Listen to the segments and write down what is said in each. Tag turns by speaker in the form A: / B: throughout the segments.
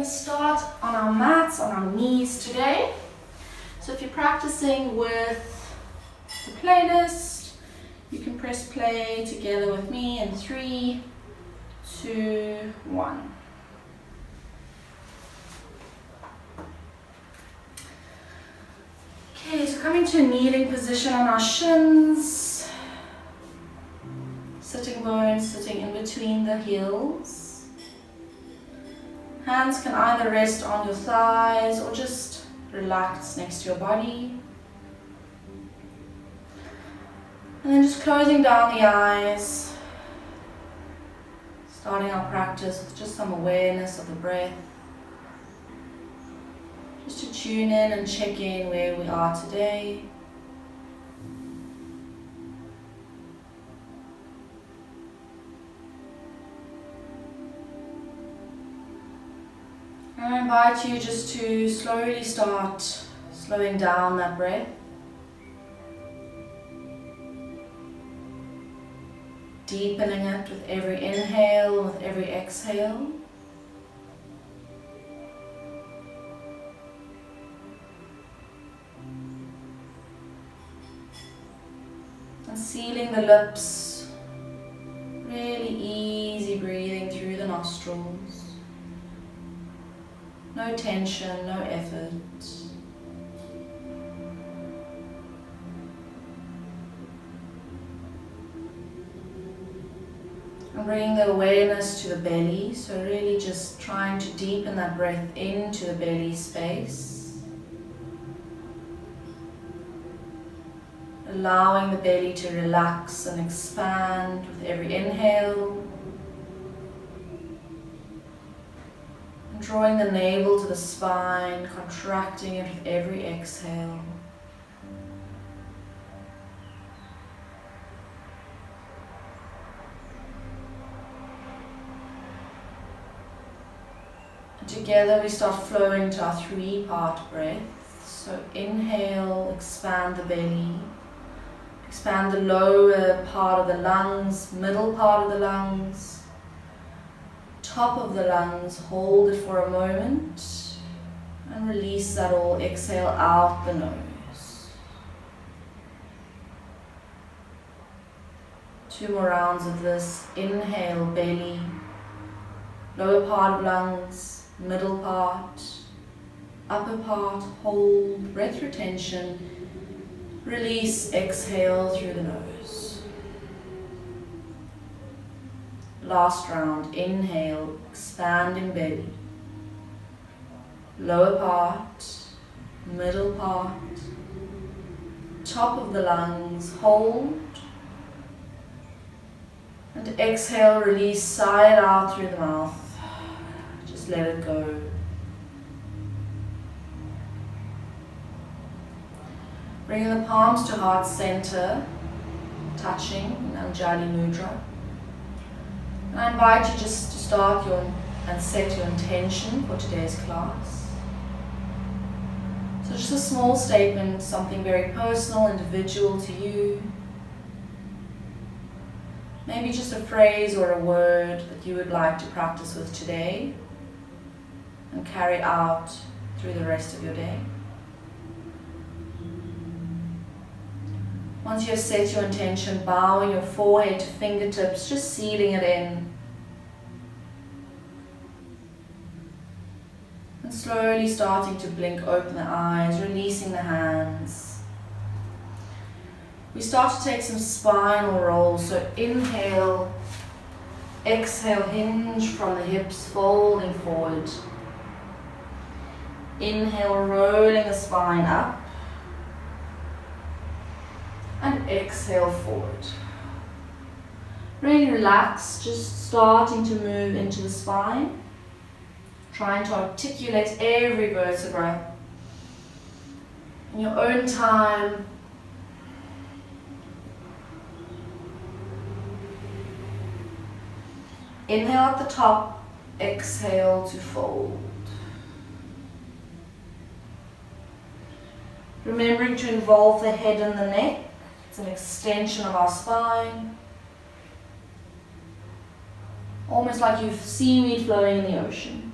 A: start on our mats, on our knees today. So if you're practicing with the playlist, you can press play together with me in 3, 2, 1. Okay, so coming to a kneeling position on our shins, sitting bones sitting in between the heels. Hands can either rest on your thighs or just relax next to your body. And then just closing down the eyes, starting our practice with just some awareness of the breath. Just to tune in and check in where we are today. And I invite you just to slowly start slowing down that breath. Deepening it with every inhale, with every exhale. And sealing the lips, really easy breathing through the nostrils. No tension, no effort. And bringing the awareness to the belly, so really just trying to deepen that breath into the belly space. Allowing the belly to relax and expand with every inhale. And drawing the navel to the spine, contracting it with every exhale. And together we start flowing to our 3-part breath. So inhale, expand the belly. Expand the lower part of the lungs, middle part of the lungs, top of the lungs. Hold it for a moment and release that all. Exhale out the nose. 2 more rounds of this. Inhale, belly, lower part of lungs, middle part, upper part. Hold, breath retention. Release, exhale through the nose. Last round, inhale, expanding belly. Lower part, middle part, top of the lungs, hold. And exhale, release, sigh it out through the mouth. Just let it go. Bringing the palms to heart center, touching in Anjali Mudra. And I invite you just to start and set your intention for today's class. So just a small statement, something very personal, individual to you. Maybe just a phrase or a word that you would like to practice with today and carry out through the rest of your day. Once you have set your intention, bowing your forehead to fingertips, just sealing it in. And slowly starting to blink open the eyes, releasing the hands. We start to take some spinal rolls, so inhale, exhale, hinge from the hips, folding forward. Inhale, rolling the spine up. And exhale forward. Really relax, just starting to move into the spine. Trying to articulate every vertebra in your own time. Inhale at the top, exhale to fold. Remembering to involve the head and the neck. It's an extension of our spine. Almost like you've seaweed flowing in the ocean.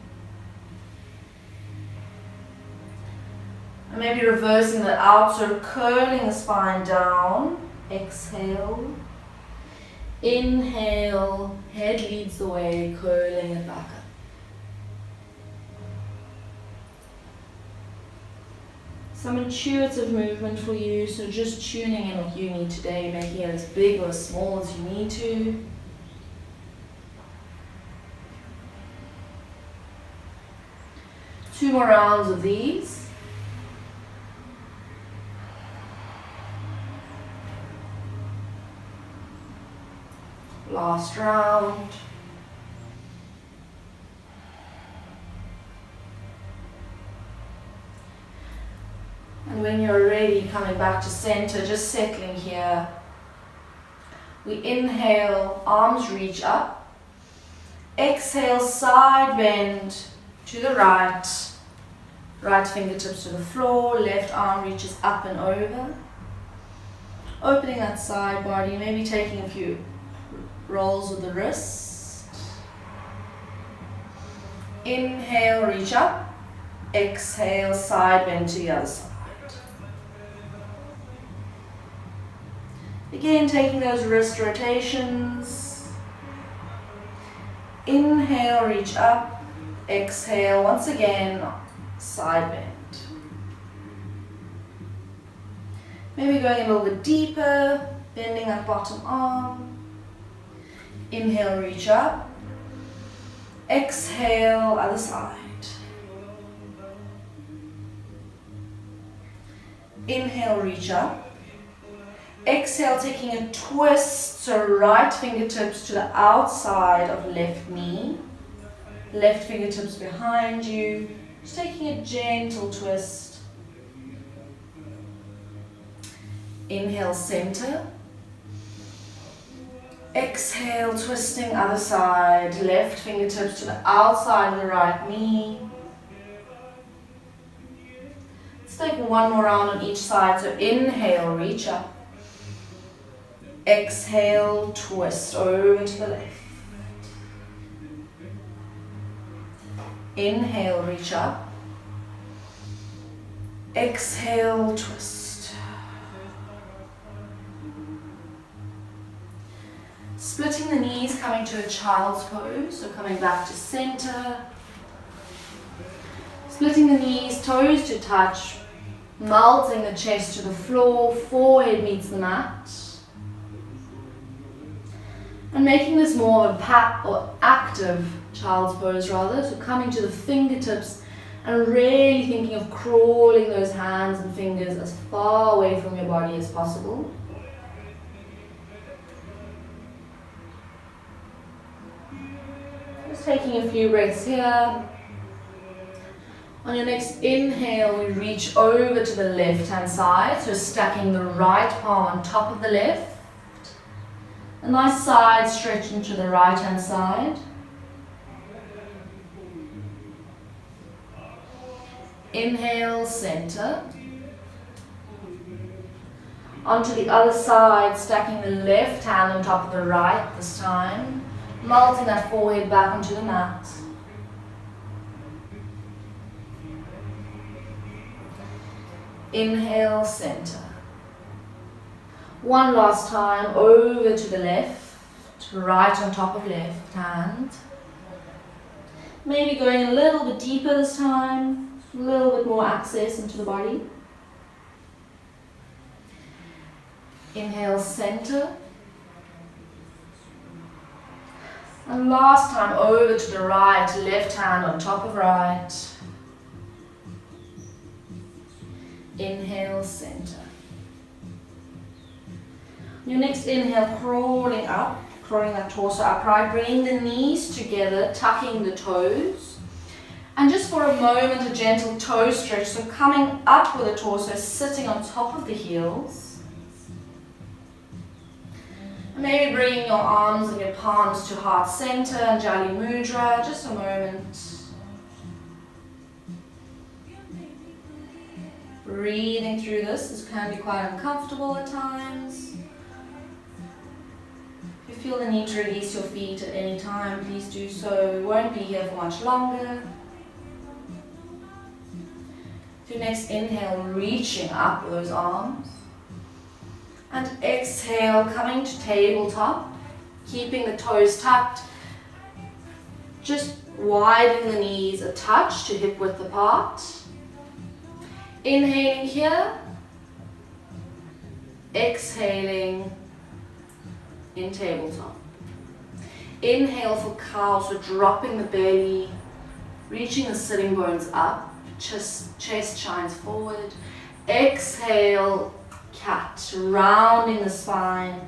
A: And maybe reversing that out, so curling the spine down. Exhale. Inhale, head leads the way, curling it back up. Some intuitive movement for you, so just tuning in what you need today, making it as big or as small as you need to. Two more rounds of these. Last round. And when you're ready, coming back to center, just settling here. We inhale, arms reach up. Exhale, side bend to the right. Right fingertips to the floor, left arm reaches up and over. Opening that side body, maybe taking a few rolls with the wrist. Inhale, reach up. Exhale, side bend to the other side. Again, taking those wrist rotations. Inhale, reach up. Exhale, once again, side bend. Maybe going a little bit deeper, bending that bottom arm. Inhale, reach up. Exhale, other side. Inhale, reach up. Exhale, taking a twist, so right fingertips to the outside of left knee. Left fingertips behind you. Just taking a gentle twist. Inhale, center. Exhale, twisting other side. Left fingertips to the outside of the right knee. Let's take one more round on each side. So inhale, reach up. Exhale, twist over to the left. Inhale, reach up. Exhale, twist. Splitting the knees, coming to a child's pose, so coming back to center. Splitting the knees, toes to touch, melting the chest to the floor, forehead meets the mat. And making this more of a active child's pose rather, so coming to the fingertips and really thinking of crawling those hands and fingers as far away from your body as possible. Just taking a few breaths here. On your next inhale, we reach over to the left hand side, so stacking the right palm on top of the left. A nice side stretch into the right hand side. Inhale, center. Onto the other side, stacking the left hand on top of the right this time. Melting that forehead back onto the mat. Inhale, center. One last time, over to the left, right on top of left hand. Maybe going a little bit deeper this time, a little bit more access into the body. Inhale, center. And last time, over to the right, left hand on top of right. Inhale, center. Your next inhale, crawling up, crawling that torso upright, bringing the knees together, tucking the toes. And just for a moment, a gentle toe stretch, so coming up with the torso, sitting on top of the heels. And maybe bringing your arms and your palms to heart center and Jali Mudra, just a moment. Breathing through this can be quite uncomfortable at times. If you feel the need to release your feet at any time, please do so. We won't be here for much longer. Your next inhale, reaching up with those arms. And exhale, coming to tabletop, keeping the toes tucked. Just widen the knees a touch to hip width apart. Inhaling here. Exhaling in tabletop. Inhale for cow, so dropping the belly, reaching the sitting bones up, chest shines forward. Exhale, cat, rounding the spine.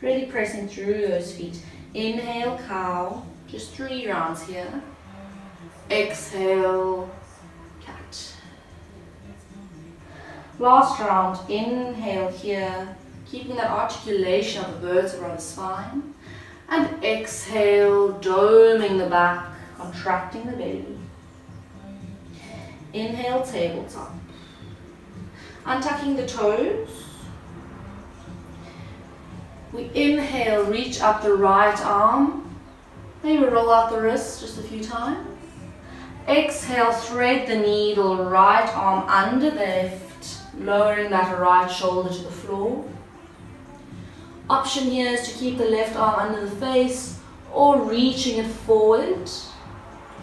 A: Really pressing through those feet. Inhale, cow, just 3 rounds here. Exhale, cat. Last round, inhale here, keeping that articulation of the vertebra of the spine. And exhale, doming the back, contracting the belly. Inhale, tabletop. Untucking the toes. We inhale, reach up the right arm. Maybe roll out the wrist just a few times. Exhale, thread the needle, right arm under the left, lowering that right shoulder to the floor. Option here is to keep the left arm under the face or reaching it forward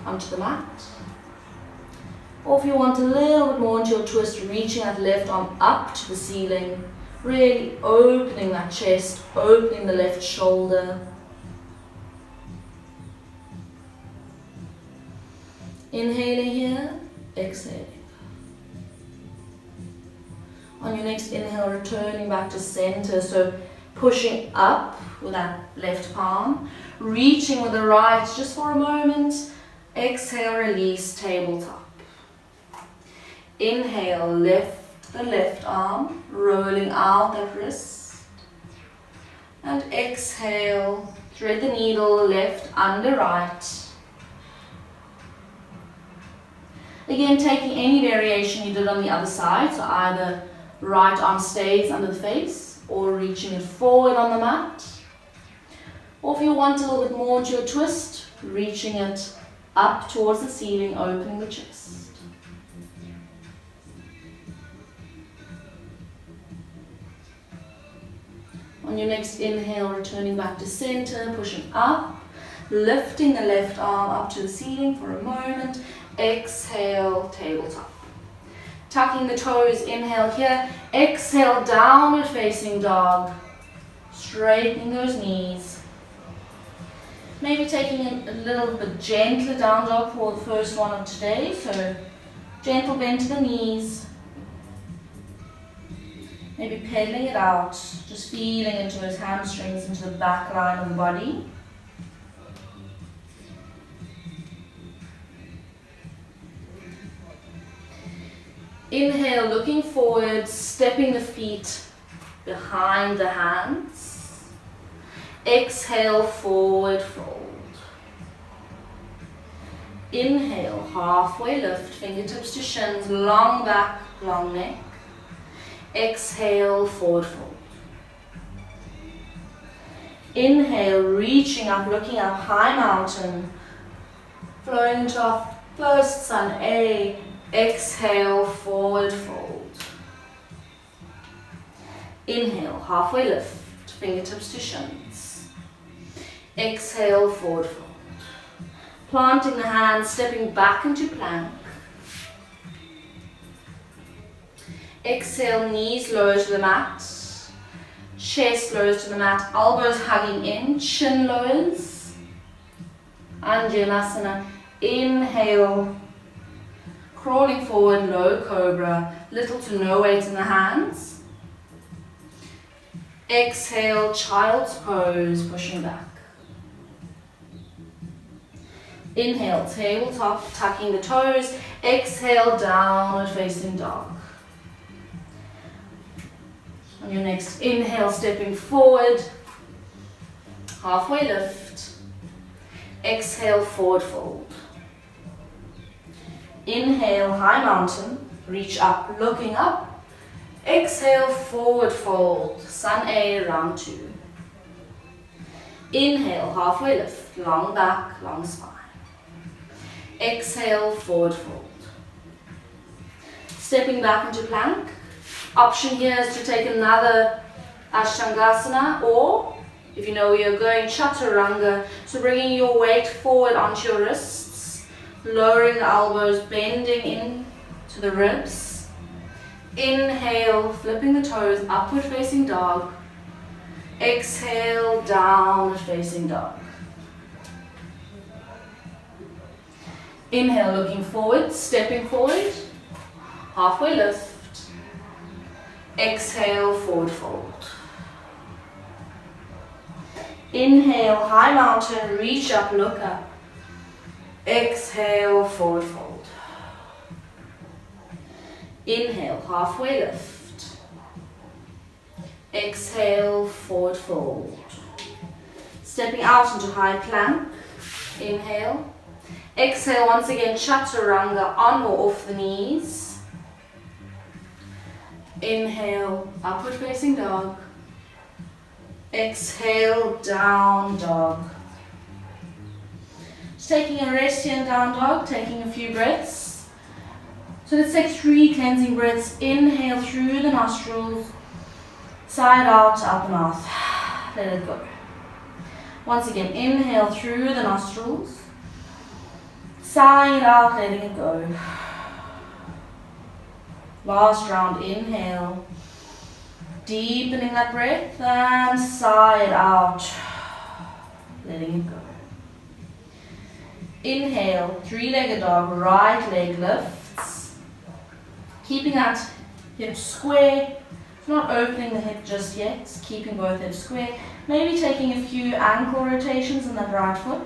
A: onto the mat. Or if you want a little bit more into your twist, reaching that left arm up to the ceiling, really opening that chest, opening the left shoulder. Inhaling here, exhaling. On your next inhale, returning back to center, so pushing up with that left palm, reaching with the right just for a moment. Exhale, release, tabletop. Inhale, lift the left arm, rolling out that wrist. And exhale, thread the needle, left under right. Again, taking any variation you did on the other side, so either right arm stays under the face or reaching it forward on the mat. Or if you want a little bit more into your twist, reaching it up towards the ceiling, opening the chest. On your next inhale, returning back to center, pushing up, lifting the left arm up to the ceiling for a moment. Exhale, tabletop. Tucking the toes, inhale here. Exhale, downward facing dog. Straightening those knees. Maybe taking a little bit gentler down dog for the first one of today. So gentle bend to the knees. Maybe pedaling it out, just feeling into those hamstrings, into the back line of the body. Inhale, looking forward, stepping the feet behind the hands. Exhale, forward fold. Inhale, halfway lift, fingertips to shins, long back, long neck. Exhale, forward fold. Inhale, reaching up, looking up, high mountain. Flowing into our first sun, A. Exhale, forward fold. Inhale, halfway lift, fingertips to shins. Exhale, forward fold. Planting the hands, stepping back into plank. Exhale, knees lower to the mat. Chest lowers to the mat, elbows hugging in, chin lowers. Anjanasana. Inhale, crawling forward, low cobra, little to no weight in the hands. Exhale, child's pose, pushing back. Inhale, tabletop, tucking the toes. Exhale, downward facing dog. On your next inhale, stepping forward, halfway lift. Exhale, forward fold. Inhale, high mountain, reach up, looking up. Exhale, forward fold, sun A, round 2. Inhale, halfway lift, long back, long spine. Exhale, forward fold. Stepping back into plank. Option here is to take another Ashtangasana, or if you know where you're going, Chaturanga. So bringing your weight forward onto your wrists, lowering the elbows, bending in to the ribs. Inhale, flipping the toes, upward facing dog. Exhale, downward facing dog. Inhale, looking forward, stepping forward, halfway lift. Exhale, forward fold. Inhale, high mountain, reach up, look up. Exhale, forward fold. Inhale, halfway lift. Exhale, forward fold. Stepping out into high plank. Inhale. Exhale, once again, Chaturanga, on or off the knees. Inhale, upward facing dog. Exhale, down dog. Just taking a rest here in down dog, taking a few breaths. So let's take 3 cleansing breaths. Inhale through the nostrils, side out, up and out. Let it go. Once again, inhale through the nostrils, side out, letting it go. Last round, inhale, deepening that breath, and side out, letting it go. Inhale, 3-legged dog, right leg lifts, keeping that hip square, not opening the hip just yet, keeping both hips square, maybe taking a few ankle rotations in that right foot.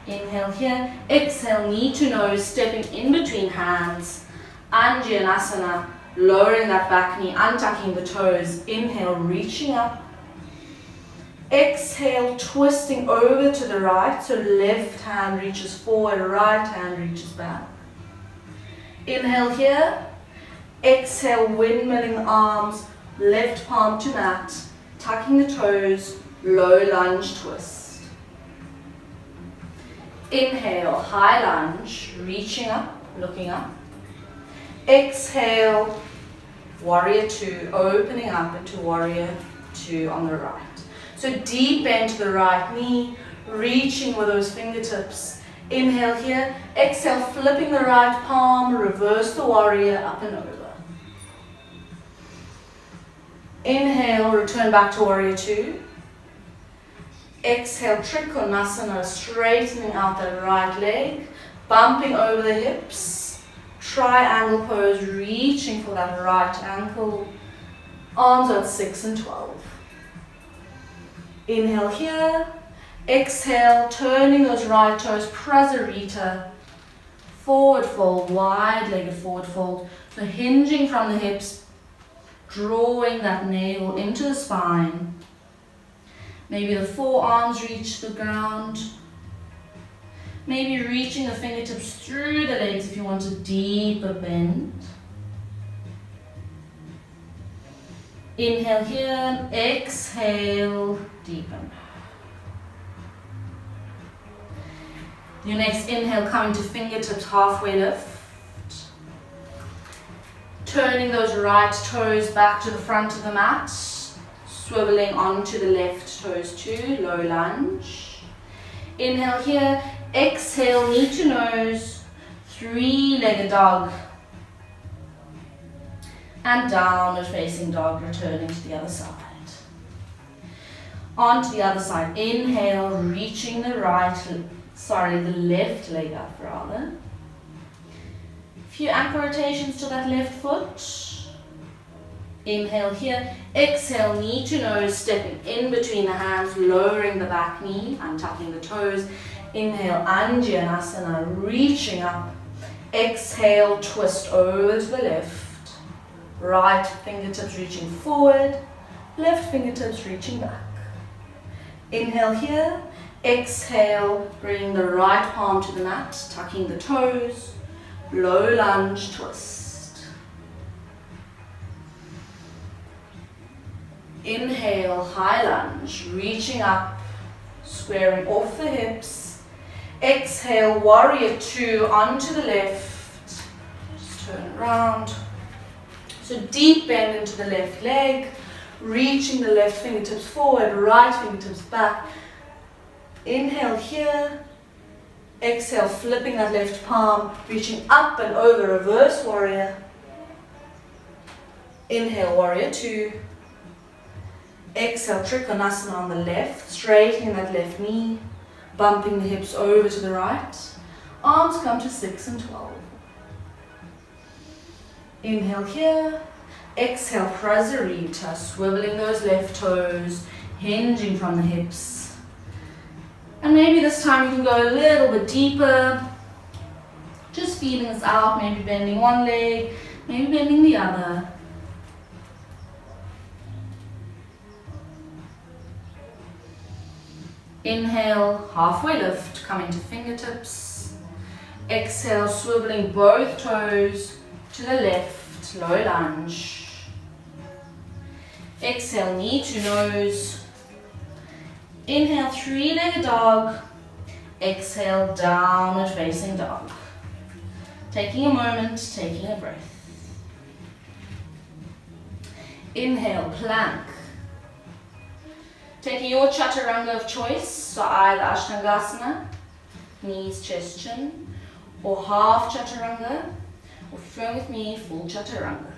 A: Inhale here, exhale, knee to nose, stepping in between hands. Anjanasana, lowering that back knee, untucking the toes. Inhale, reaching up. Exhale, twisting over to the right, so left hand reaches forward, right hand reaches back. Inhale here. Exhale, windmilling arms, left palm to mat, tucking the toes, low lunge twist. Inhale, high lunge, reaching up, looking up. Exhale, warrior 2, opening up into warrior 2 on the right. So deep bend to the right knee, reaching with those fingertips. Inhale here, exhale, flipping the right palm, reverse the warrior, up and over. Inhale, return back to warrior 2. Exhale, Trikonasana, straightening out that right leg, bumping over the hips. Triangle pose, reaching for that right ankle. Arms at 6 and 12. Inhale here. Exhale, turning those right toes, Prasarita. Forward fold, wide-legged forward fold. So hinging from the hips, drawing that navel into the spine. Maybe the forearms reach the ground. Maybe reaching the fingertips through the legs if you want a deeper bend. Inhale here, exhale, deepen. Your next inhale, coming to fingertips, halfway lift. Turning those right toes back to the front of the mat. Swiveling onto the left toes too, low lunge. Inhale here, exhale, knee to nose, 3-legged dog. And downward facing dog, returning to the other side. On to the other side, inhale, reaching the left leg up rather. A few ankle rotations to that left foot. Inhale here, exhale, knee to nose, stepping in between the hands, lowering the back knee, untucking the toes. Inhale, Anjanasana, reaching up. Exhale, twist over to the left. Right fingertips reaching forward, left fingertips reaching back. Inhale here, exhale, bringing the right palm to the mat, tucking the toes, low lunge twist. Inhale, high lunge, reaching up, squaring off the hips. Exhale, warrior 2 onto the left. Just turn around. So deep bend into the left leg, reaching the left fingertips forward, right fingertips back. Inhale here. Exhale, flipping that left palm, reaching up and over, reverse warrior. Inhale, warrior two. Exhale, trikonasana on the left, straightening that left knee, bumping the hips over to the right. Arms come to 6 and 12. Inhale here. Exhale, prasarita, swiveling those left toes, hinging from the hips. And maybe this time you can go a little bit deeper. Just feeling this out, maybe bending one leg, maybe bending the other. Inhale, halfway lift, coming to fingertips. Exhale, swiveling both toes to the left, low lunge. Exhale, knee to nose. Inhale, three-legged dog. Exhale, downward facing dog. Taking a moment, taking a breath. Inhale, plank. Taking your chaturanga of choice, so either Ashtangasana, knees, chest, chin, or half chaturanga, or if you're going with me, full chaturanga.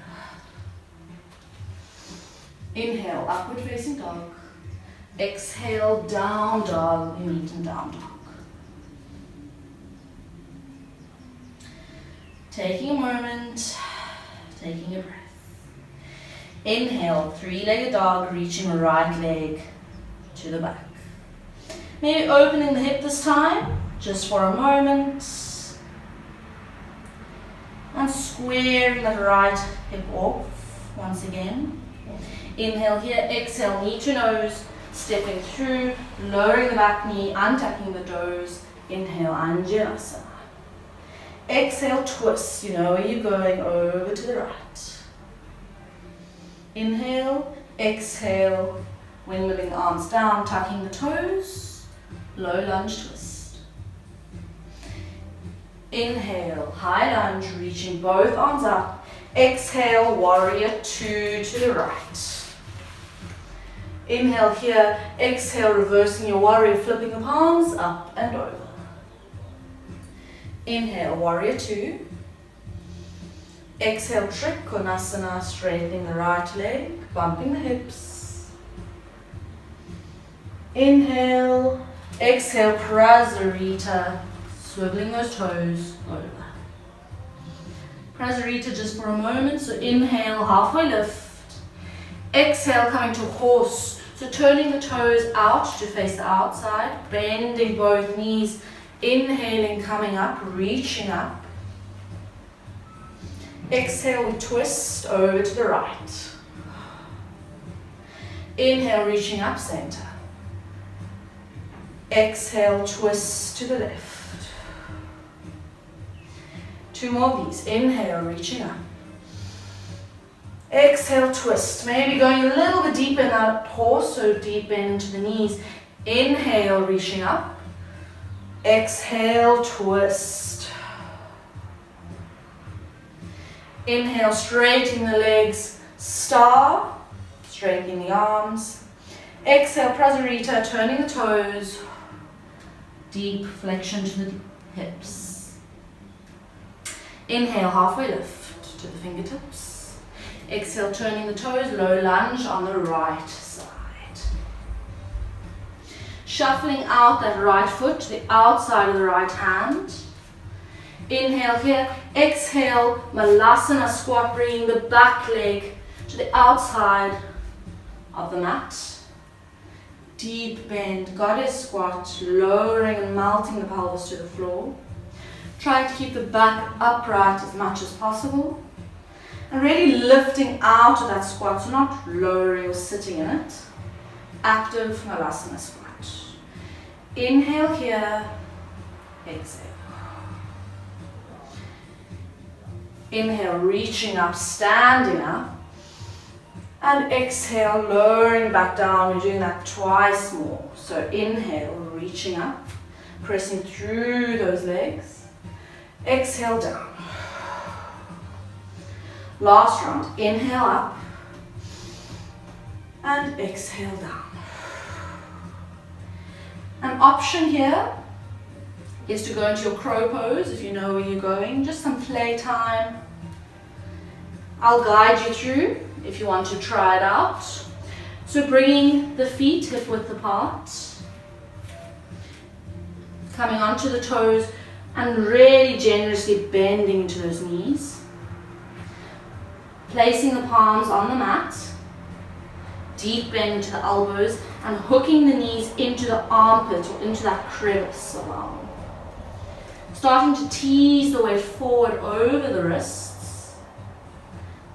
A: Inhale, upward facing dog. Exhale, down dog, we meet in down dog. Taking a moment, taking a breath. Inhale, three-legged dog, reaching the right leg to the back. Maybe opening the hip this time, just for a moment. And squaring that right hip off once again. Inhale here, exhale, knee to nose, stepping through, lowering the back knee, untucking the toes. Inhale, Anjanasana. Exhale, twist, you know where you're going, over to the right. Inhale, exhale, windmilling the arms down, tucking the toes, low lunge twist. Inhale, high lunge, reaching both arms up. Exhale, warrior two to the right. Inhale here, exhale, reversing your warrior, flipping the palms up and over. Inhale, warrior two. Exhale, trikonasana, straightening the right leg, bumping the hips. Inhale, exhale, prasarita, swiveling those toes over. Prasarita just for a moment, so inhale, halfway lift. Exhale, coming to horse. So turning the toes out to face the outside, bending both knees, inhaling, coming up, reaching up. Exhale, we twist over to the right. Inhale, reaching up, center. Exhale, twist to the left. Two more of these. Inhale, reaching up. Exhale, twist. Maybe going a little bit deeper in that horse, so deep into the knees. Inhale, reaching up. Exhale, twist. Inhale, straightening the legs. Star, straightening the arms. Exhale, prasarita, turning the toes. Deep flexion to the hips. Inhale, halfway lift to the fingertips. Exhale, turning the toes, low lunge on the right side. Shuffling out that right foot to the outside of the right hand. Inhale here, exhale, malasana squat, bringing the back leg to the outside of the mat. Deep bend, goddess squat, lowering and melting the pelvis to the floor. Try to keep the back upright as much as possible. And really lifting out of that squat, so not lowering or sitting in it. Active malasana squat. Inhale here, exhale. Inhale, reaching up, standing up. And exhale, lowering back down. We're doing that twice more. So inhale, reaching up, pressing through those legs. Exhale, down. Last round. Inhale up and exhale down. An option here is to go into your crow pose if you know where you're going. Just some play time. I'll guide you through if you want to try it out. So bringing the feet hip width apart, coming onto the toes and really generously bending into those knees. Placing the palms on the mat, deep bend into the elbows and hooking the knees into the armpit or into that crevice of arm. Starting to tease the weight forward over the wrists.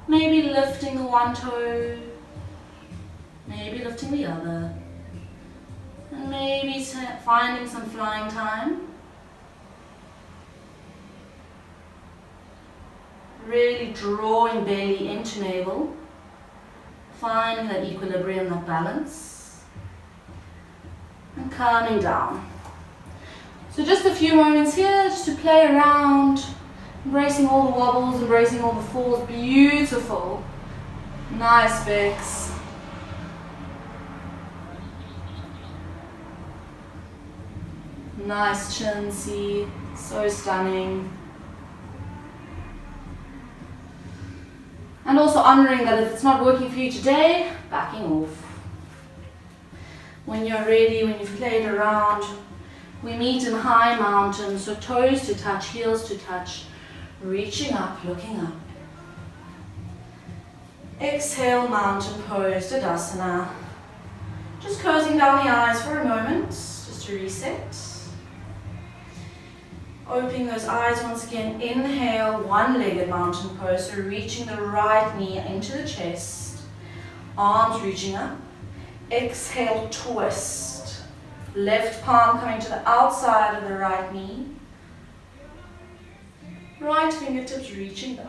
A: Maybe lifting the one toe, maybe lifting the other, and maybe finding some flying time. Really drawing belly into navel, finding that equilibrium, that balance, and calming down. So just a few moments here just to play around, embracing all the wobbles, embracing all the falls. Beautiful. Nice, Bex. Nice chin, see, so stunning. And also honoring that if it's not working for you today, backing off. When you're ready, when you've played around, we meet in high mountain, so toes to touch, heels to touch, reaching up, looking up. Exhale, mountain pose, Tadasana. Just closing down the eyes for a moment, just to reset. Opening those eyes once again. Inhale, one-legged mountain pose, so reaching the right knee into the chest. Arms reaching up. Exhale, twist. Left palm coming to the outside of the right knee. Right fingertips reaching back.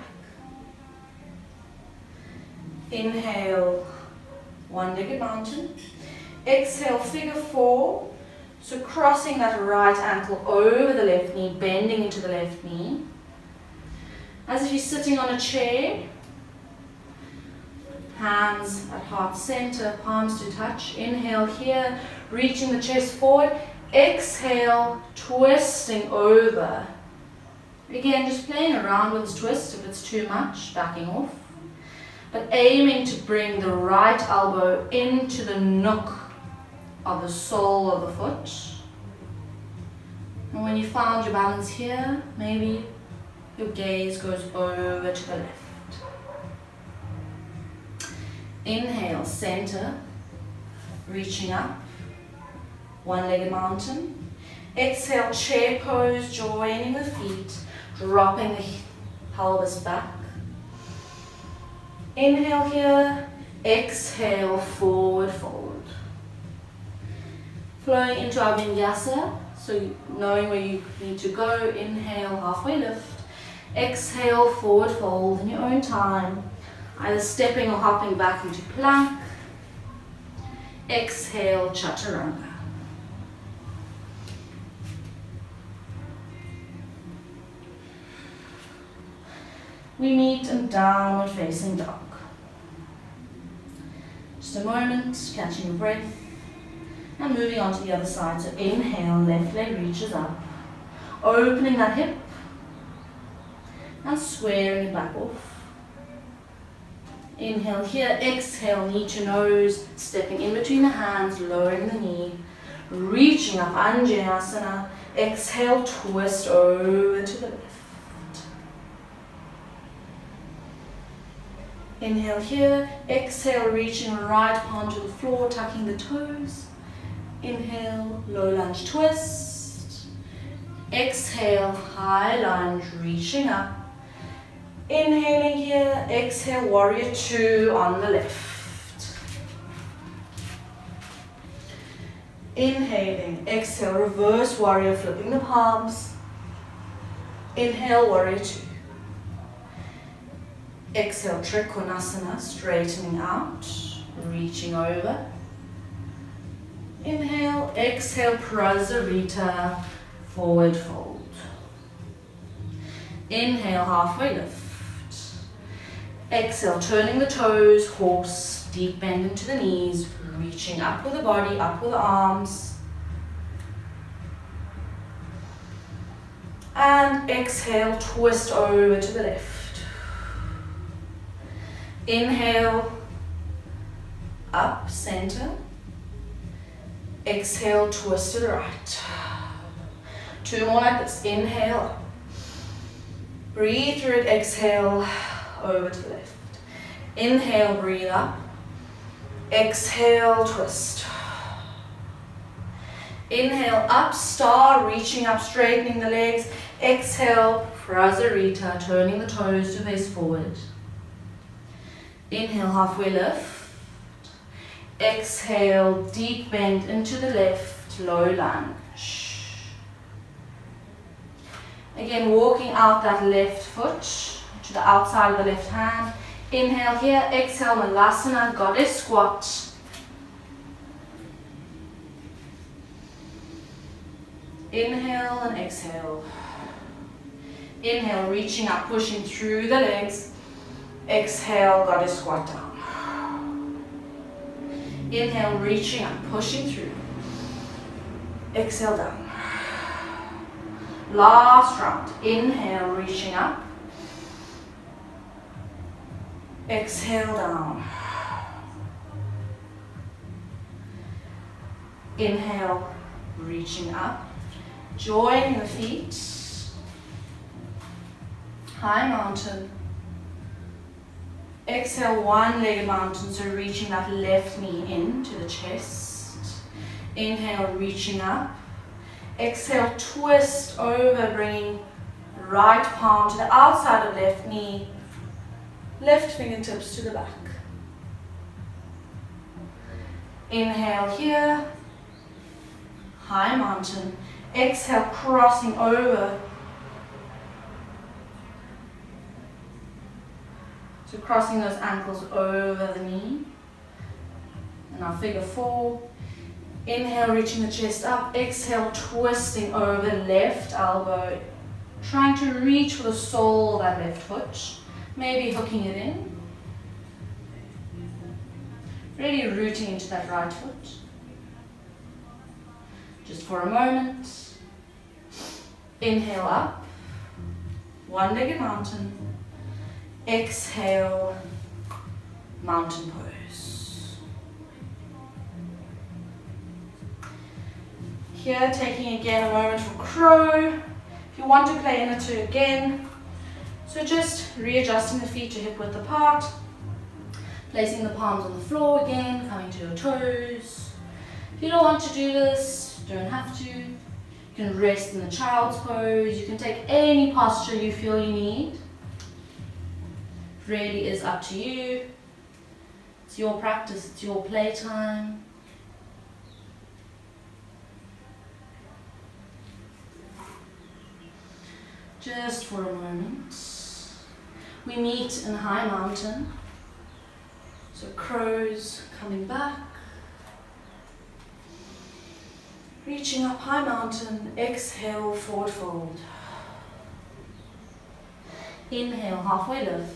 A: Inhale, one-legged mountain. Exhale, figure four. So crossing that right ankle over the left knee, bending into the left knee. As if you're sitting on a chair. Hands at heart center, palms to touch. Inhale here, reaching the chest forward. Exhale, twisting over. Again, just playing around with this twist. If it's too much, backing off. But aiming to bring the right elbow into the nook of the sole of the foot. And when you found your balance here, maybe your gaze goes over to the left. Inhale, center, reaching up, one-legged mountain. Exhale, chair pose, joining the feet, dropping the pelvis back. Inhale here, exhale, forward fold. Flowing into our vinyasa, so knowing where you need to go. Inhale, halfway lift. Exhale, forward fold in your own time. Either stepping or hopping back into plank. Exhale, chaturanga. We meet in downward facing dog. Just a moment, catching your breath. And moving on to the other side. So inhale, left leg reaches up. Opening that hip. And squaring it back off. Inhale here, exhale, knee to nose. Stepping in between the hands, lowering the knee. Reaching up, Anjaneyasana. Exhale, twist over to the left. Inhale here, exhale, reaching right palm to the floor, tucking the toes. Inhale, low lunge twist. Exhale, high lunge, reaching up. Inhaling here, exhale, warrior two on the left. Inhaling, exhale, reverse warrior, flipping the palms. Inhale, warrior two. Exhale, Trikonasana, straightening out, reaching over. Inhale, exhale, Prasarita, forward fold. Inhale, halfway lift. Exhale, turning the toes, horse, deep bend into the knees, reaching up with the body, up with the arms. And exhale, twist over to the left. Inhale, up, center. Exhale, twist to the right. 2 more like this. Inhale. Breathe through it. Exhale, over to the left. Inhale, breathe up. Exhale, twist. Inhale, up, star, reaching up, straightening the legs. Exhale, prasarita, turning the toes to face forward. Inhale, halfway lift. Exhale, deep bend into the left, low lunge. Again, walking out that left foot to the outside of the left hand. Inhale here, exhale, Malasana, goddess squat. Inhale and exhale. Inhale, reaching up, pushing through the legs. Exhale, goddess squat down. Inhale, reaching up, pushing through. Exhale, down. Last round. Inhale, reaching up. Exhale, down. Inhale, reaching up. Join the feet. High mountain. Exhale, one-legged mountain, so reaching that left knee into the chest. Inhale, reaching up. Exhale, twist over, bringing right palm to the outside of left knee. Left fingertips to the back. Inhale here. High mountain. Exhale, crossing over. So crossing those ankles over the knee. And now figure 4. Inhale, reaching the chest up. Exhale, twisting over left elbow. Trying to reach for the sole of that left foot. Maybe hooking it in. Really rooting into that right foot. Just for a moment. Inhale up. One-legged mountain. Exhale, mountain pose. Here, taking again a moment for crow. If you want to play inner 2 again, so just readjusting the feet to hip width apart, placing the palms on the floor again, coming to your toes. If you don't want to do this, you don't have to. You can rest in the child's pose. You can take any posture you feel you need. Really is up to you. It's your practice, it's your playtime. Just for a moment. We meet in high mountain. So crows coming back. Reaching up high mountain, exhale, forward fold. Inhale, halfway lift.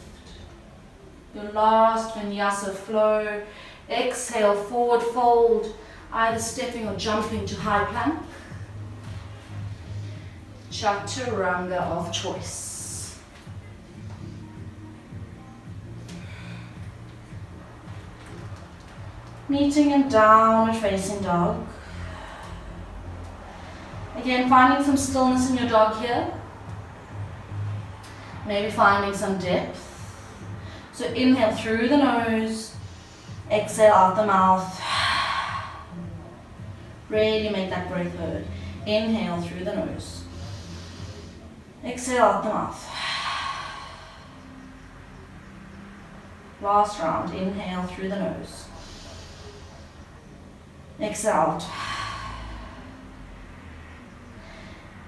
A: Your last vinyasa flow. Exhale, forward fold, either stepping or jumping to high plank. Chaturanga of choice. Meeting in downward facing dog. Again, finding some stillness in your dog here. Maybe finding some depth. So inhale through the nose, exhale out the mouth. Really make that breath heard. Inhale through the nose. Exhale out the mouth. Last round, inhale through the nose. Exhale out.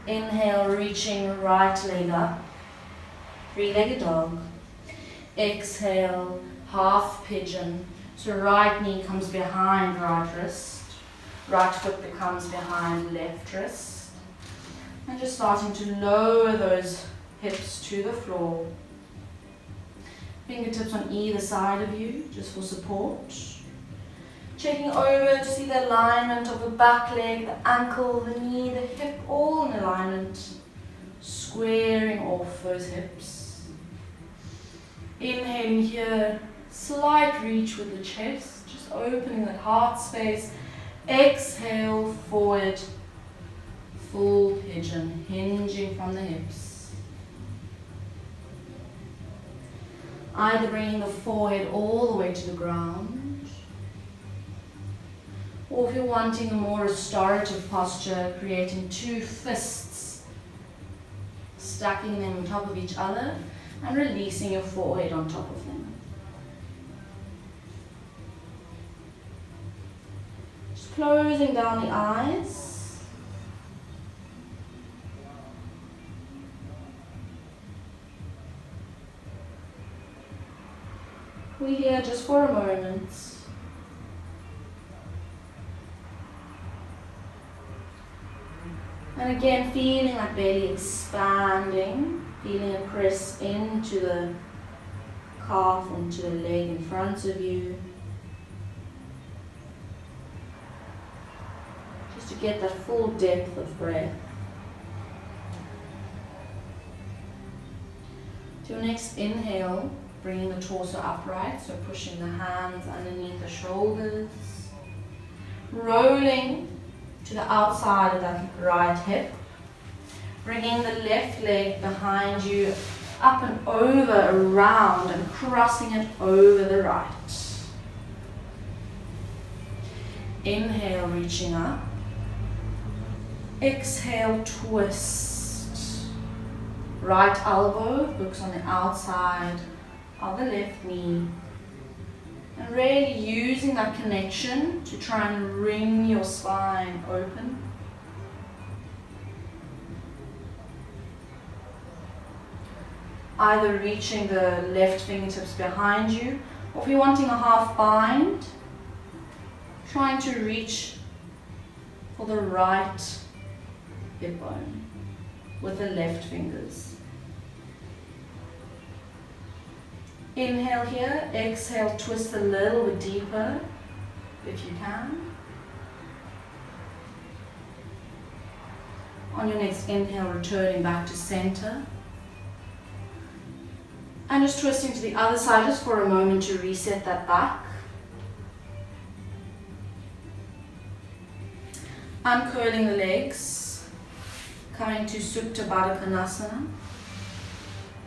A: Inhale, reaching right leg up. 3-legged dog. Exhale, half pigeon. So right knee comes behind right wrist. Right foot becomes behind left wrist. And just starting to lower those hips to the floor. Fingertips on either side of you, just for support. Checking over to see the alignment of the back leg, the ankle, the knee, the hip, all in alignment. Squaring off those hips. Inhaling here, slight reach with the chest, just opening that heart space. Exhale, forward, full pigeon, hinging from the hips. Either bringing the forehead all the way to the ground, or if you're wanting a more restorative posture, creating two fists, stacking them on top of each other and releasing your forehead on top of them. Just closing down the eyes. We're here just for a moment. And again, feeling that belly expanding, feeling it press into the calf, into the leg in front of you. Just to get that full depth of breath. To your next inhale, bringing the torso upright, so pushing the hands underneath the shoulders. Rolling to the outside of that right hip, bringing the left leg behind you, up and over, around, and crossing it over the right. Inhale, reaching up. Exhale, twist. Right elbow hooks on the outside of the left knee. And really using that connection to try and ring your spine open. Either reaching the left fingertips behind you, or if you're wanting a half bind, trying to reach for the right hip bone with the left fingers. Inhale here, exhale, twist a little bit deeper if you can. On your next inhale, returning back to center. And just twisting to the other side just for a moment to reset that back. Uncurling the legs, coming to Supta Baddha Konasana.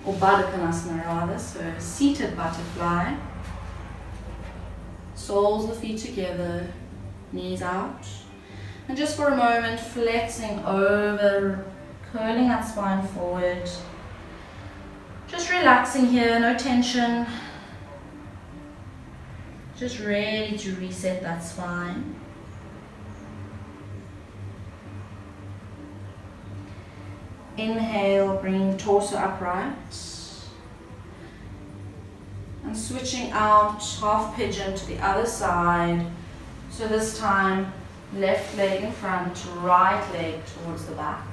A: Or Baddha Konasana rather, so seated butterfly. Soles of the feet together, knees out. And just for a moment, flexing over, curling that spine forward. Just relaxing here, no tension. Just ready to reset that spine. Inhale, bringing the torso upright. And switching out, half pigeon to the other side. So this time, left leg in front, right leg towards the back.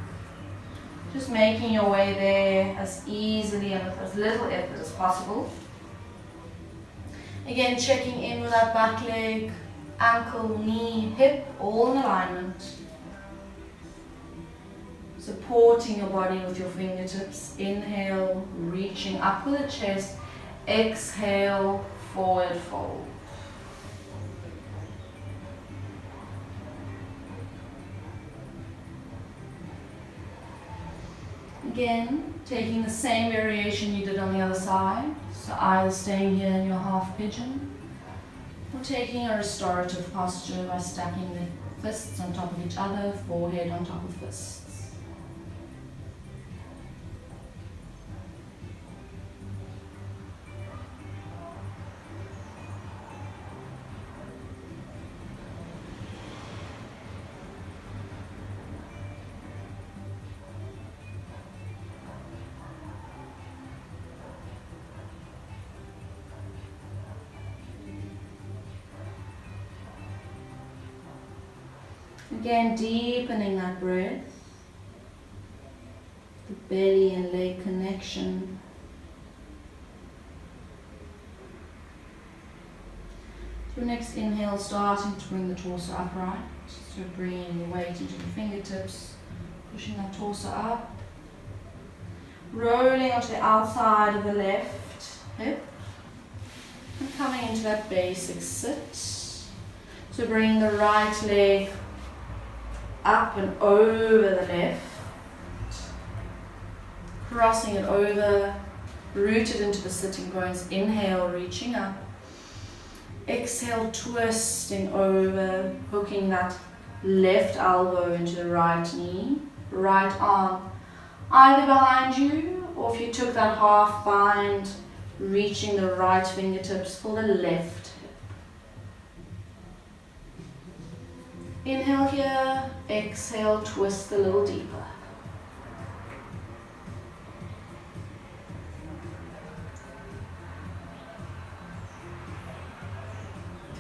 A: Just making your way there as easily and with as little effort as possible. Again, checking in with that back leg, ankle, knee, hip, all in alignment. Supporting your body with your fingertips. Inhale, reaching up with the chest. Exhale, forward fold. Again, taking the same variation you did on the other side. So either staying here in your half pigeon, or taking a restorative posture by stacking the fists on top of each other, forehead on top of fists. Again, deepening that breath, the belly and leg connection. Your next inhale, starting to bring the torso upright. So bringing your weight into the fingertips, pushing that torso up. Rolling onto the outside of the left hip. And coming into that basic sit. So bringing the right leg up and over the left. Crossing it over, rooted into the sitting bones. Inhale, reaching up. Exhale, twisting over, hooking that left elbow into the right knee. Right arm either behind you, or if you took that half bind, reaching the right fingertips for the left hip. Inhale here, exhale, twist a little deeper.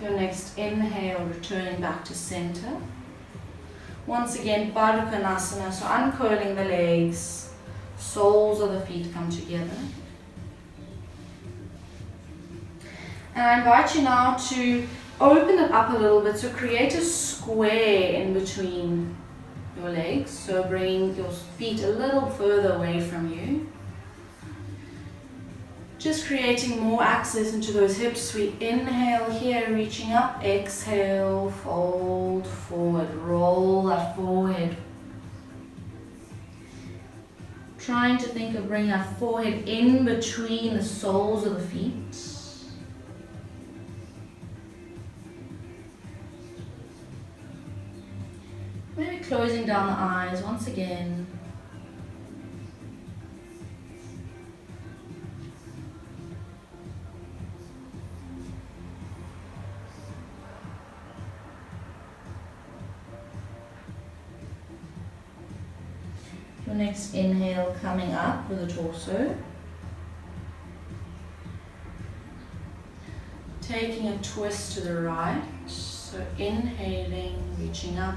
A: Your next inhale, returning back to center. Once again, Baddha Konasana, so uncurling the legs, soles of the feet come together. And I invite you now to open it up a little bit, so create a square in between your legs, so bring your feet a little further away from you. Just creating more access into those hips. We inhale here, reaching up, exhale, fold forward, roll that forehead. Trying to think of bringing that forehead in between the soles of the feet. Maybe closing down the eyes once again. Your next inhale, coming up with the torso. Taking a twist to the right. So inhaling, reaching up.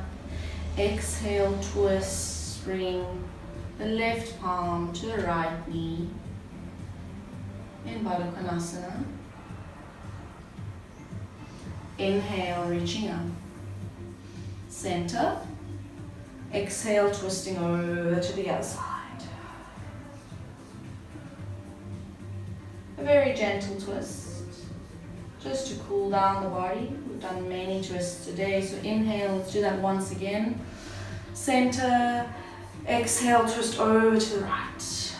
A: Exhale, twist, bring the left palm to the right knee. In Baddha Konasana. Inhale, reaching up. Center. Exhale, twisting over to the other side. A very gentle twist, just to cool down the body. We've done many twists today, so inhale, let's do that once again. Center, exhale, twist over to the right.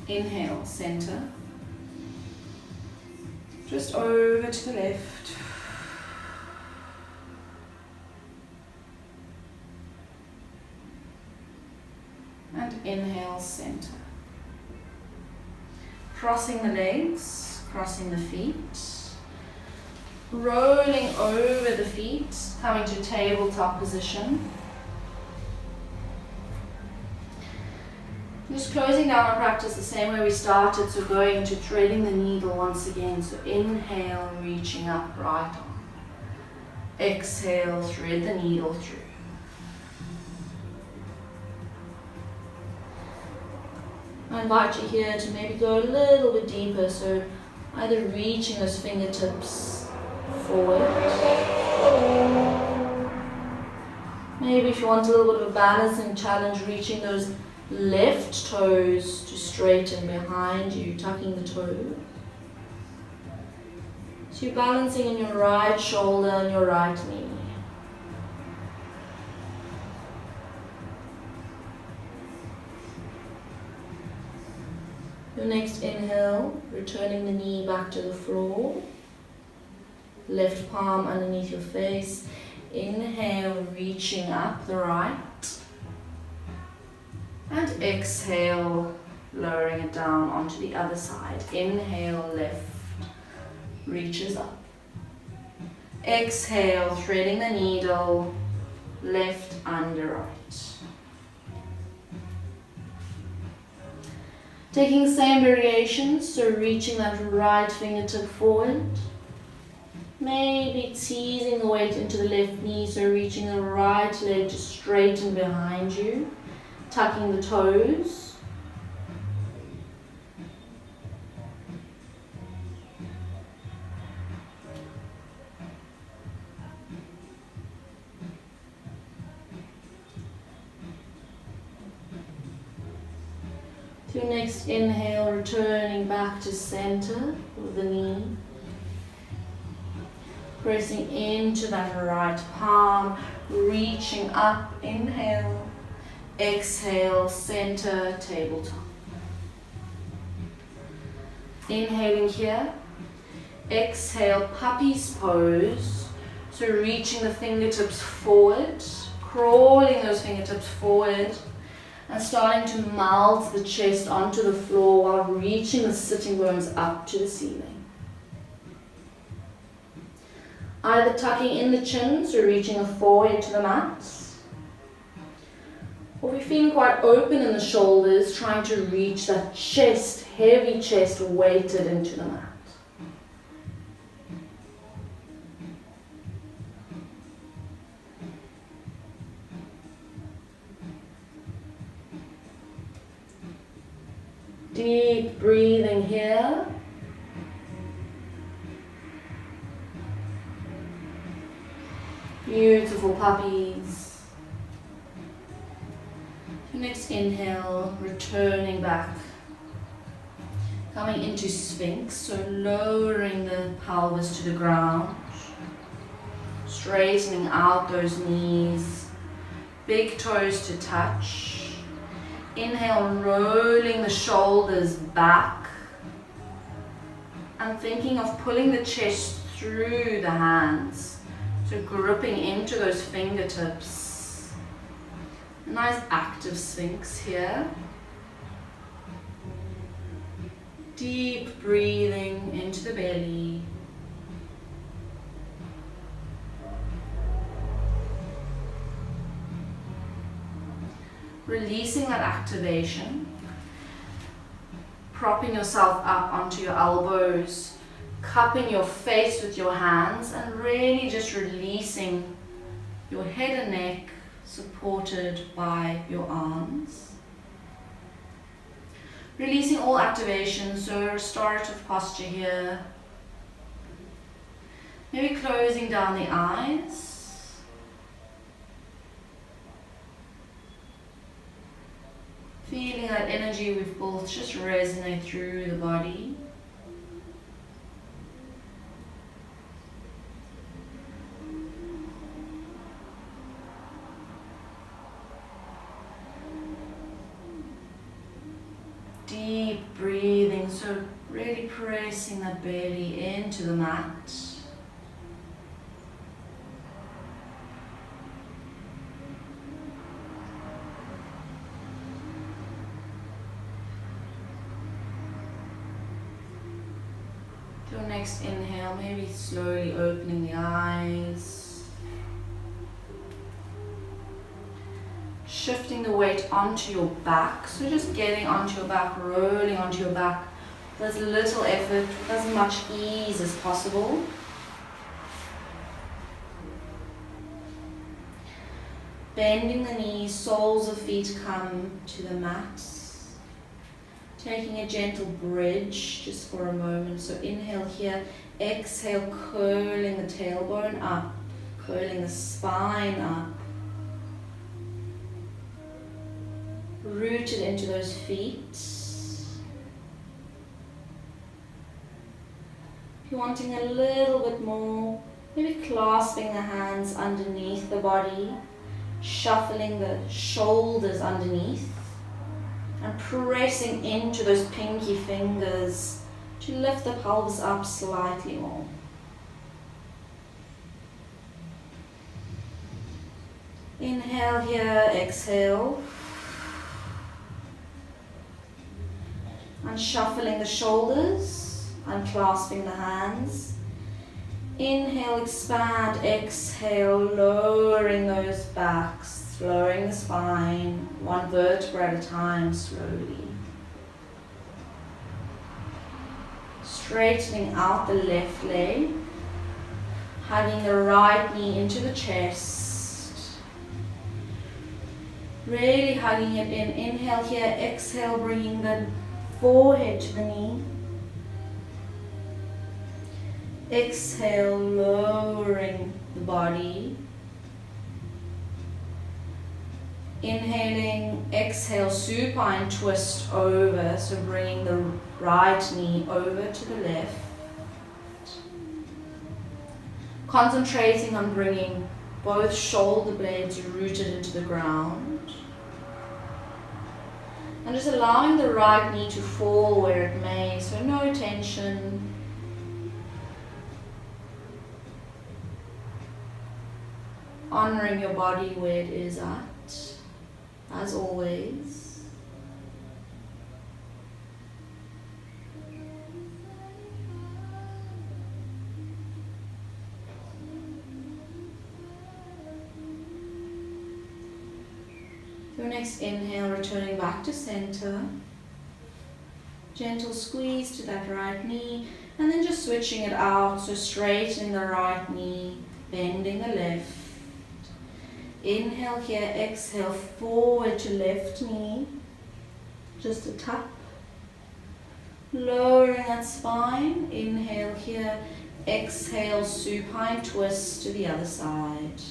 A: Inhale, center. Just over to the left. And inhale, center. Crossing the legs, crossing the feet. Rolling over the feet, coming to tabletop position. Just closing down our practice the same way we started, so going to threading the needle once again. So inhale, reaching up, right arm. Exhale, thread the needle through. I invite you here to maybe go a little bit deeper, so either reaching those fingertips forward. Maybe if you want a little bit of a balancing challenge, reaching those left toes to straighten behind you, tucking the toe. So you're balancing on your right shoulder and your right knee. Your next inhale, returning the knee back to the floor. Left palm underneath your face. Inhale, reaching up the right. And exhale, lowering it down onto the other side. Inhale, left, reaches up. Exhale, threading the needle, left under right. Taking the same variations, so reaching that right fingertip forward. Maybe teasing the weight into the left knee, so reaching the right leg to straighten behind you. Tucking the toes. Your next inhale, returning back to center with the knee. Pressing into that right palm, reaching up, inhale, exhale, center, tabletop. Inhaling here, exhale, puppy's pose. So reaching the fingertips forward, crawling those fingertips forward, and starting to melt the chest onto the floor while reaching the sitting bones up to the ceiling. Either tucking in the chin, so reaching the forehead to the mat, or if you're feeling quite open in the shoulders, trying to reach that chest, heavy chest weighted into the mat. Deep breathing here. Beautiful puppies. Next inhale, returning back. Coming into Sphinx, so lowering the pelvis to the ground. Straightening out those knees. Big toes to touch. Inhale, rolling the shoulders back. And thinking of pulling the chest through the hands. So gripping into those fingertips. A nice active Sphinx here. Deep breathing into the belly. Releasing that activation. Propping yourself up onto your elbows. Cupping your face with your hands and really just releasing your head and neck supported by your arms. Releasing all activation, so restorative posture here. Maybe closing down the eyes. Feeling that energy we've built just resonate through the body. Deep breathing, so really pressing that belly into the mat. Your next inhale, maybe slowly opening the eyes. Shifting the weight onto your back, so just getting onto your back, rolling onto your back with as little effort, with as much ease as possible. Bending the knees, soles of feet come to the mat. Taking a gentle bridge just for a moment, so inhale here, exhale, curling the tailbone up, curling the spine up. Rooted into those feet. If you're wanting a little bit more, maybe clasping the hands underneath the body, shuffling the shoulders underneath, and pressing into those pinky fingers to lift the pelvis up slightly more. Inhale here, exhale. Unshuffling the shoulders, unclasping the hands. Inhale, expand, exhale, lowering those backs, lowering the spine, one vertebra at a time, slowly. Straightening out the left leg, hugging the right knee into the chest. Really hugging it in. Inhale here, exhale, bringing the forehead to the knee. Exhale, lowering the body. Inhaling, exhale, supine twist over, so bringing the right knee over to the left. Concentrating on bringing both shoulder blades rooted into the ground. And just allowing the right knee to fall where it may, so no tension. Honoring your body where it is at, as always. Your next inhale, returning back to center. Gentle squeeze to that right knee, and then just switching it out, so straightening the right knee, bending the left. Inhale here, exhale, forward to left knee, just a tap. Lowering that spine, inhale here, exhale, supine twist to the other side.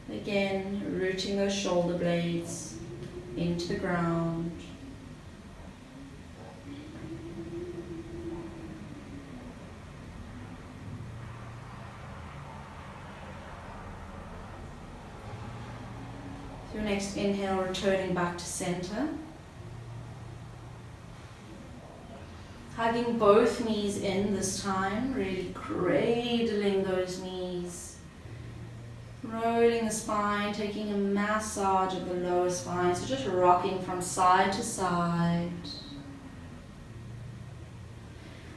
A: Again, rooting those shoulder blades into the ground. Your next inhale, returning back to center. Hugging both knees in this time, really cradling those knees. Rolling the spine, taking a massage of the lower spine, so just rocking from side to side.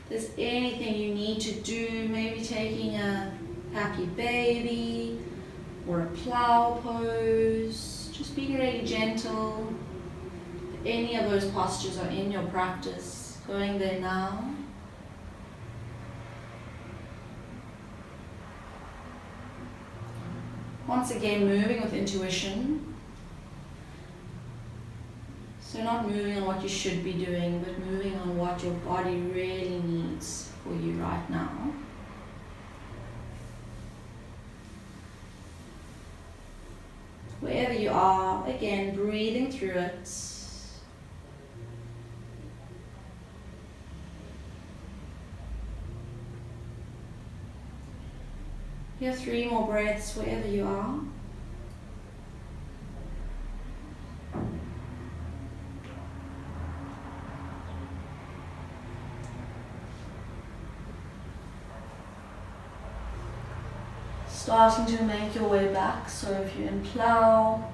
A: If there's anything you need to do, maybe taking a happy baby or a plow pose, just being really gentle. If any of those postures are in your practice, going there now. Once again, moving with intuition. So not moving on what you should be doing, but moving on what your body really needs for you right now. Wherever you are, again, breathing through it. You have 3 more breaths wherever you are. Starting to make your way back, so if you're in plow,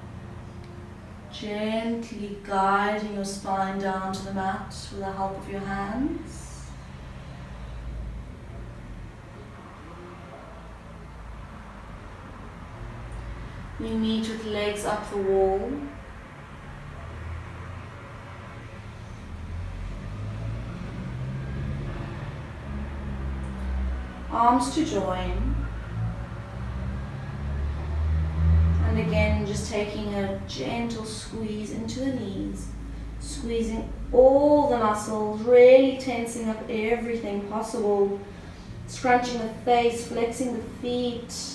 A: gently guiding your spine down to the mat with the help of your hands. We meet with legs up the wall. Arms to join. And again, just taking a gentle squeeze into the knees. Squeezing all the muscles, really tensing up everything possible. Scrunching the face, flexing the feet.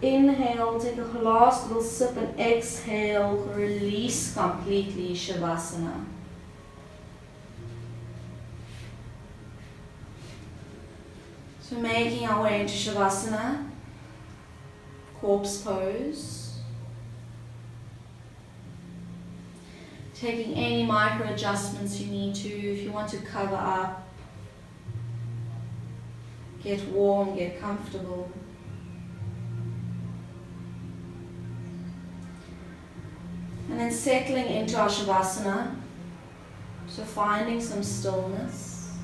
A: Inhale, take a last little sip, and exhale, release completely, Shavasana. So making our way into Shavasana, corpse pose. Taking any micro adjustments you need to. If you want to cover up, get warm, get comfortable. And then settling into our Shavasana, so finding some stillness.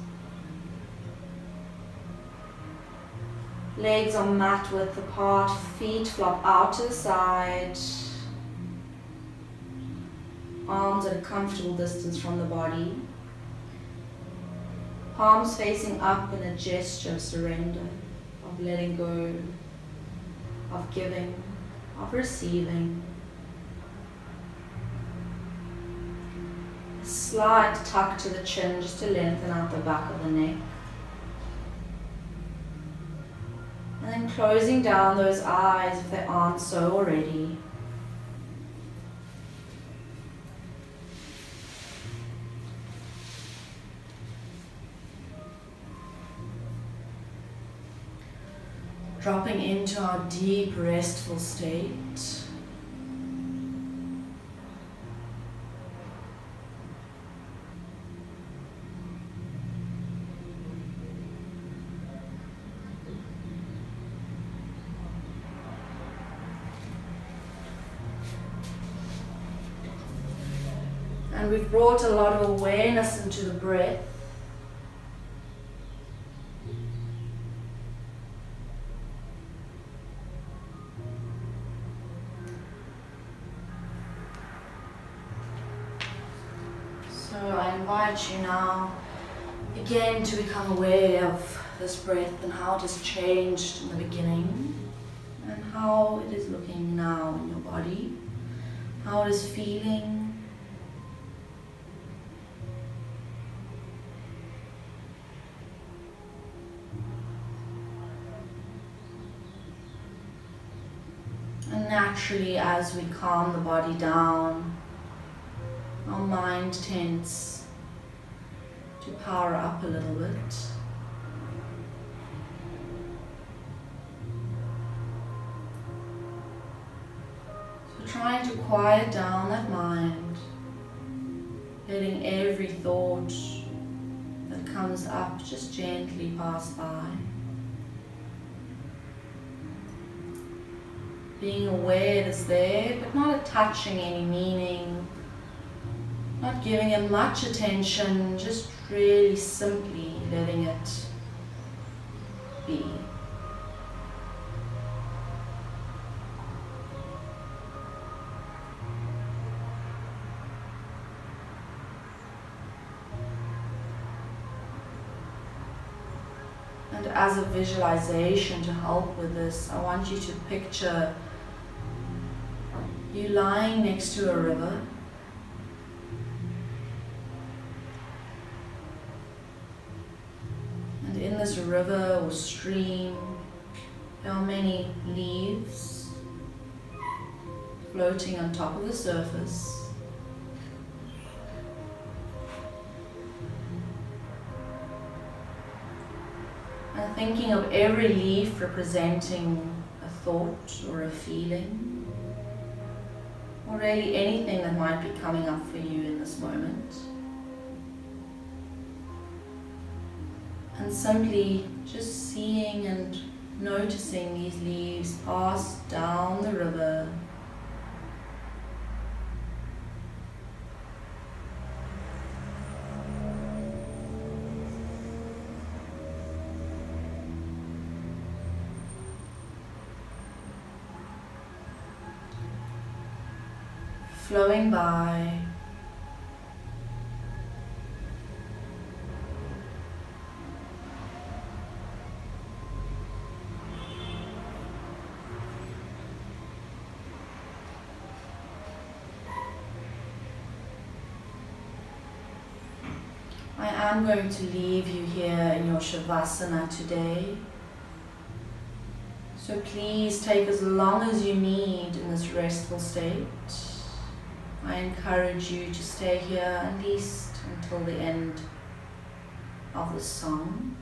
A: Legs are mat width apart, feet flop out to the side. Arms at a comfortable distance from the body. Palms facing up in a gesture of surrender, of letting go, of giving, of receiving. Slight tuck to the chin just to lengthen out the back of the neck. And then closing down those eyes if they aren't so already. dropping into our deep, restful state. And we've brought a lot of awareness into the breath. So I invite you now again to become aware of this breath and how it has changed in the beginning and how it is looking now in your body, how it is feeling. And naturally, as we calm the body down, our mind tends to power up a little bit. So trying to quiet down that mind, letting every thought that comes up just gently pass by. Being aware it's there, but not attaching any meaning, not giving it much attention, just really simply letting it be. And as a visualization to help with this, I want you to picture you lying next to a river. And in this river or stream, there are many leaves floating on top of the surface. And thinking of every leaf representing a thought or a feeling, or really anything that might be coming up for you in this moment. And simply just seeing and noticing these leaves pass down the river. Flowing by. I am going to leave you here in your Shavasana today. So please take as long as you need in this restful state. I encourage you to stay here at least until the end of the song.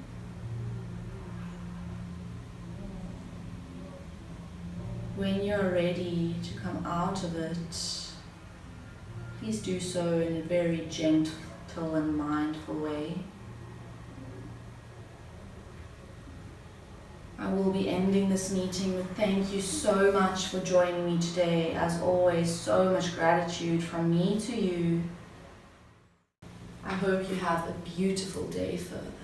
A: When you're ready to come out of it, please do so in a very gentle and mindful way. I will be ending this meeting with thank you so much for joining me today. As always, so much gratitude from me to you. I hope you have a beautiful day further.